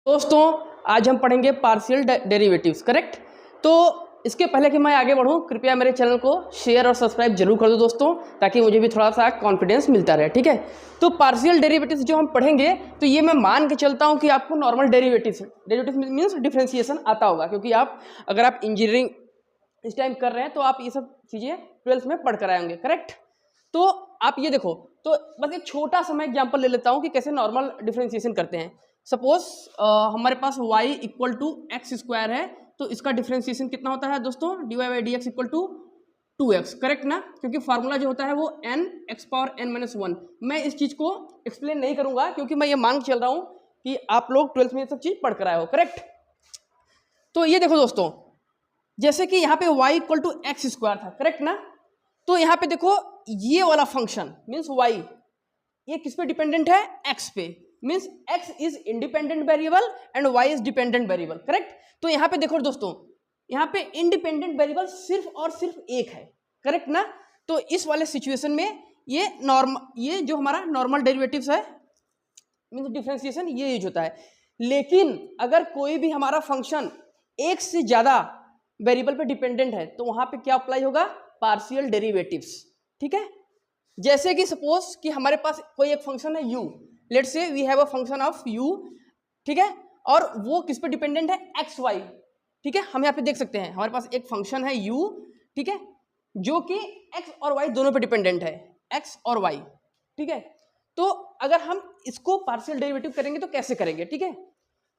दोस्तों आज हम पढ़ेंगे पार्शियल डेरिवेटिव्स। करेक्ट। तो इसके पहले कि मैं आगे बढ़ूं, कृपया मेरे चैनल को शेयर और सब्सक्राइब जरूर कर दो दोस्तों, ताकि मुझे भी थोड़ा सा कॉन्फिडेंस मिलता रहे। ठीक है। तो पार्शियल डेरिवेटिव्स जो हम पढ़ेंगे, तो ये मैं मान के चलता हूं कि आपको नॉर्मल डेरिवेटिव्स मीन्स डिफरेंशिएशन आता होगा, क्योंकि अगर आप इंजीनियरिंग इस टाइम कर रहे हैं तो आप ये सब चीज़ें 12th में पढ़ कर आए होंगे। करेक्ट। तो आप ये देखो, तो बस एक छोटा सा मैं एग्जाम्पल ले लेता हूँ कि कैसे नॉर्मल डिफरेंशिएशन करते हैं। सपोज हमारे पास y equal to x square है, तो इसका डिफरेंशिएशन कितना होता है दोस्तों? dy by d x equal to 2x। Correct ना? क्योंकि फार्मूला जो होता है वो n x power n minus 1। मैं इस चीज़ को एक्सप्लेन नहीं करूंगा, क्योंकि मैं ये मान के चल रहा हूँ कि आप लोग 12th में ये सब चीज़ पढ़ कर आए हो। करेक्ट। तो ये देखो दोस्तों, जैसे कि यहाँ पे y equal to x square था। करेक्ट ना? तो यहाँ पे देखो, ये वाला फंक्शन मीन्स y, ये किस पे डिपेंडेंट है? x पे। Means x is independent variable and y is dependent variable. Correct. तो यहाँ पे देखो दोस्तों, यहाँ पे इंडिपेंडेंट वेरिएबल सिर्फ और सिर्फ एक है। करेक्ट ना? तो इस वाले सिचुएशन में ये जो हमारा नॉर्मल डेरिवेटिव्स है मीन्स डिफरेंशिएशन ये यूज होता है। लेकिन अगर कोई भी हमारा फंक्शन एक से ज्यादा वेरिएबल पे डिपेंडेंट है, तो वहां पे क्या अप्लाई होगा? Partial derivatives. ठीक है। जैसे कि सपोज कि हमारे पास कोई एक फंक्शन है u, let's say we have a function of u। ठीक है। और वो किस पे डिपेंडेंट है? X y. ठीक है। हम यहाँ पे देख सकते हैं हमारे पास एक फंक्शन है u, ठीक है, जो कि x और y दोनों पे डिपेंडेंट है, x और y। ठीक है। तो अगर हम इसको पार्शियल डेरिवेटिव करेंगे तो कैसे करेंगे? ठीक है।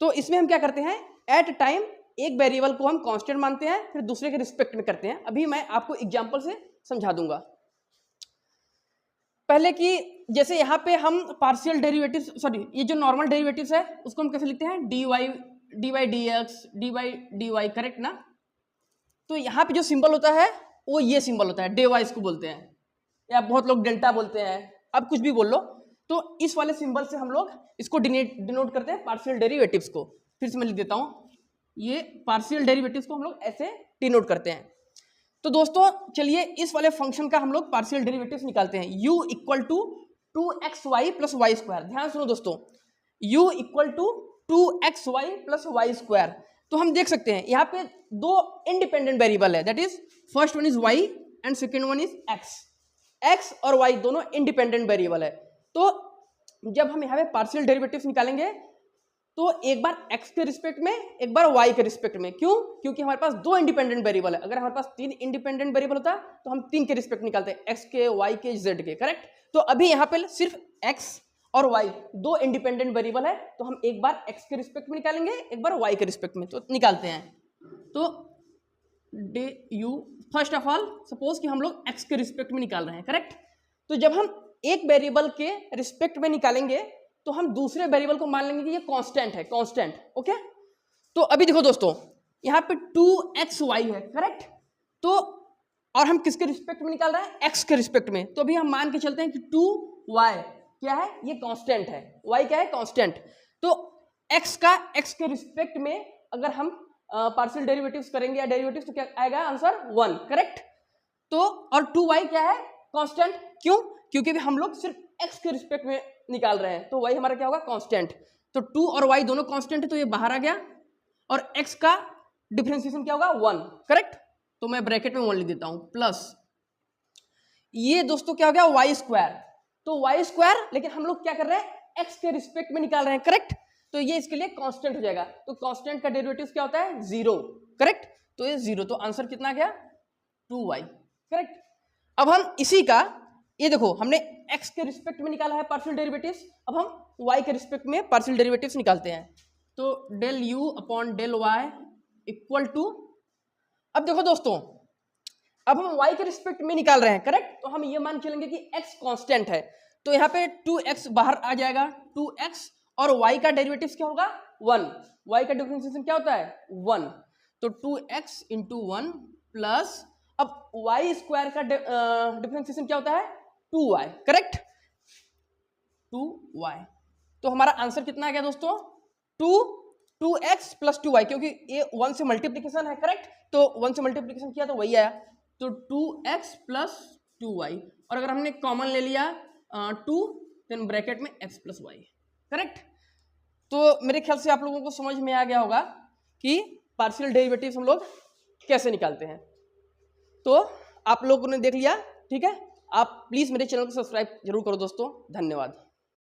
तो इसमें हम क्या करते हैं, एट टाइम एक वेरिएबल को हम कांस्टेंट मानते हैं, फिर दूसरे के रिस्पेक्ट में करते हैं। अभी मैं आपको एग्जांपल से समझा दूंगा। पहले कि जैसे यहाँ पे हम पार्शियल डेरिवेटिव्स, सॉरी, ये जो नॉर्मल डेरिवेटिव्स है उसको हम कैसे लिखते हैं? dy dx dy dy। Correct ना? तो यहाँ पे जो सिंबल होता है वो ये सिंबल होता है, डे वाई इसको बोलते हैं, या बहुत लोग डेल्टा बोलते हैं, अब कुछ भी बोल लो। तो इस वाले सिंबल से हम लोग इसको डिनोट करते हैं पार्शियल डेरिवेटिव्स को। फिर से मैं लिख देता हूँ, ये पार्शियल डेरिवेटिव्स को हम लोग ऐसे डिनोट करते हैं। तो दोस्तों चलिए इस वाले फंक्शन का हम लोग पार्शियल डेरिवेटिव्स निकालते हैं। u equal to 2xy plus y square. ध्यान सुनो दोस्तों, u equal to 2xy plus y square. तो हम देख सकते हैं यहाँ पे दो इंडिपेंडेंट वेरिएबल है, that is first one is y and second one is x। x और y दोनों इंडिपेंडेंट वेरिएबल है। तो जब हम यहाँ पे पार्शियल डेरिवेटिव्स निकालेंगे तो एक बार x के रिस्पेक्ट में, एक बार y के रिस्पेक्ट में। क्यों? क्योंकि हमारे पास दो इंडिपेंडेंट वेरिएबल है। अगर हमारे पास तीन इंडिपेंडेंट वेरिएबल होता तो हम तीन के रिस्पेक्ट निकालते हैं, x के, y के, z के। करेक्ट। तो अभी यहाँ पे सिर्फ x और y दो इंडिपेंडेंट वेरिएबल है, तो हम एक बार x के रिस्पेक्ट में निकालेंगे, एक बार y के रिस्पेक्ट में, तो निकालते हैं। तो day you first of all suppose कि हम लोग x के रिस्पेक्ट में निकाल रहे हैं। करेक्ट। तो जब हम एक वेरिएबल के रिस्पेक्ट में निकालेंगे तो हम दूसरे वेरिएबल को मान लेंगे कि ये कांस्टेंट है, कांस्टेंट। ओके। तो अभी देखो दोस्तों, यहाँ पे 2xy है। करेक्ट। तो और हम किसके रिस्पेक्ट में निकाल रहे हैं? x के रिस्पेक्ट में। तो अभी हम मान के चलते हैं कि 2y क्या है? ये कांस्टेंट है। y क्या है? कांस्टेंट। तो x का x के रिस्पेक्ट में अगर हम पार्शियल डेरिवेटिव्स करेंगे या डेरिवेटिव्स, तो क्या आएगा? आंसर 1। करेक्ट। तो और 2y क्या है? कांस्टेंट। क्यों? क्योंकि हम लोग सिर्फ x के रिस्पेक्ट में निकाल रहे हैं, तो y हमारा क्या होगा? कांस्टेंट। तो 2 और y दोनों कांस्टेंट है, तो ये बाहर आ गया। और x का डिफरेंशिएशन क्या होगा? 1। करेक्ट। तो मैं ब्रैकेट में 1 लिख देता हूं, प्लस ये दोस्तों क्या हो गया? y square. तो y स्क्वायर, लेकिन हम लोग क्या कर रहे हैं? x के रिस्पेक्ट में निकाल रहे हैं। करेक्ट। तो ये इसके लिए कांस्टेंट हो जाएगा। तो कांस्टेंट का डेरिवेटिव क्या होता है? 0। करेक्ट। तो ये 0, तो आंसर कितना गया? 2y। करेक्ट। अब हम इसी का, ये देखो, हमने x के रिस्पेक्ट में निकाला है पार्शियल डेरिवेटिव्स, अब हम y के रिस्पेक्ट में पार्शियल डेरिवेटिव्स निकालते हैं। तो del u upon del y equal to, अब देखो दोस्तों, अब हम y के रिस्पेक्ट में निकाल रहे हैं। करेक्ट। तो हम ये मान चलेंगे कि x कांस्टेंट है, तो यहाँ पे 2x बाहर आ जाएगा, 2x, और y का डेरिवेटिव्स क्या होगा? 1। y का डिफरेंशिएशन क्या होता है? 1। तो 2x इंटू 1 प्लस, अब y स्क्वायर का डिफरेंशिएशन क्या होता है? 2y। करेक्ट। 2y। तो हमारा आंसर कितना आ गया दोस्तों? 2x प्लस 2y, क्योंकि ये 1 से मल्टीप्लीकेशन है। करेक्ट। तो 1 से मल्टीप्लीकेशन किया तो वही आया। तो 2x प्लस 2y, और अगर हमने कॉमन ले लिया 2, देन ब्रैकेट में x प्लस y। करेक्ट। तो मेरे ख्याल से आप लोगों को समझ में आ गया होगा कि पार्शियल डेरिवेटिव्स हम लोग कैसे निकालते हैं। तो आप लोगों ने देख लिया, ठीक है। आप प्लीज़ मेरे चैनल को सब्सक्राइब जरूर करो दोस्तों। धन्यवाद।